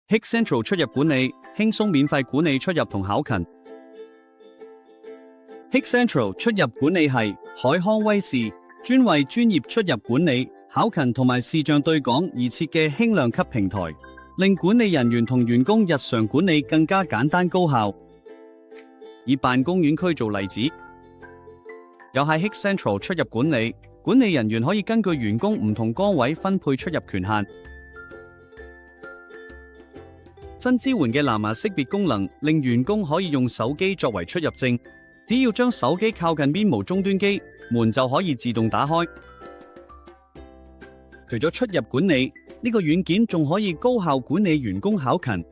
Hik Central 出入管理，輕鬆免費管理出入同考勤。Hik Central 出入管理係海康威視專為專業出入管理、考勤同埋視像對講而設嘅輕量級平台，令管理人員同員工日常管理更加簡單高效。以辦公園區做例子，又係 Hik Central 出入管理，管理人員可以根據員工唔同崗位分配出入權限。新支援嘅藍牙識別功能，令員工可以用手機作為出入證，只要將手機靠近邊無終端機，門就可以自動打開。除咗出入管理，呢個軟件仲可以高效管理員工考勤。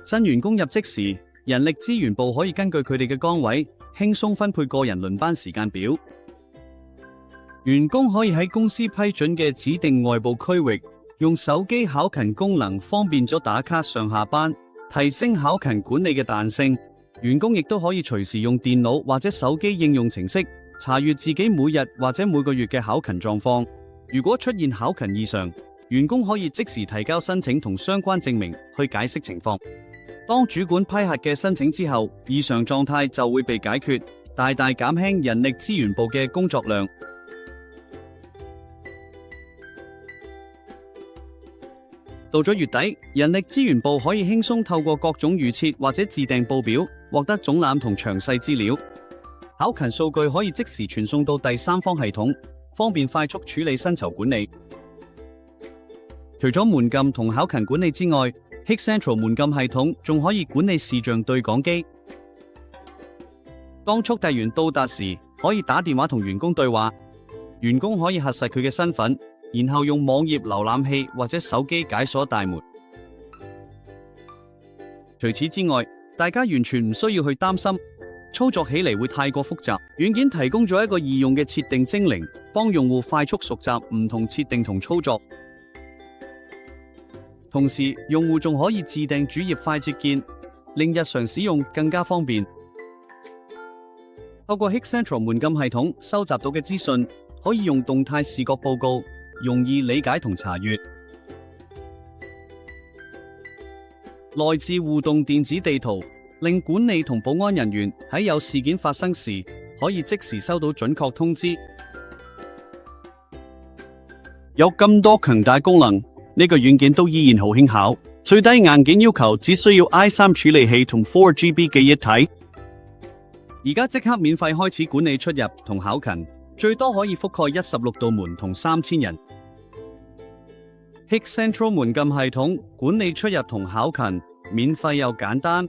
新員工入職時，人力資源部可以根據佢哋嘅崗位，輕鬆分配個人輪班時間表。員工可以喺公司批准嘅指定外部區域，用手機考勤功能方便咗打卡上下班，提升考勤管理嘅彈性。員工亦都可以隨時用電腦或者手機應用程式查閱自己每日或者每個月嘅考勤狀況。如果出現考勤異常，員工可以即時提交申請同相關證明去解釋情況。當主管批核嘅申請之後，異常狀態就會被解決，大大減輕人力資源部嘅工作量。到咗月底，人力資源部可以輕鬆透過各種預設或者自訂報表，獲得總覽同詳細資料。考勤數據可以即時傳送到第三方系統，方便快速處理薪酬管理。除咗門禁同考勤管理之外，Hik Central 門禁系統仲可以管理視像對講機。當速遞員到達時，可以打電話同員工對話，員工可以核實佢嘅身份，然後用網頁瀏覽器或者手機解鎖大門。除此之外，大家完全唔需要去擔心操作起嚟會太過複雜。軟件提供咗一個易用嘅設定精靈，幫用戶快速熟習唔同設定同操作。同時，用戶仲可以自訂主頁快捷鍵，令日常使用更加方便。透過 Hik Central 門禁系統收集到嘅資訊，可以用動態視覺報告，容易理解同查閱。內置互動電子地圖，令管理同保安人員喺有事件發生時，可以即時收到準確通知。有咁多強大功能，呢個軟件都依然好輕巧，最低硬件要求只需要 i3 處理器同 4GB 記憶體。而家即刻免費開始管理出入同考勤，最多可以覆蓋16道門同3000人。Hik Central 門禁系統管理出入同考勤，免費又簡單。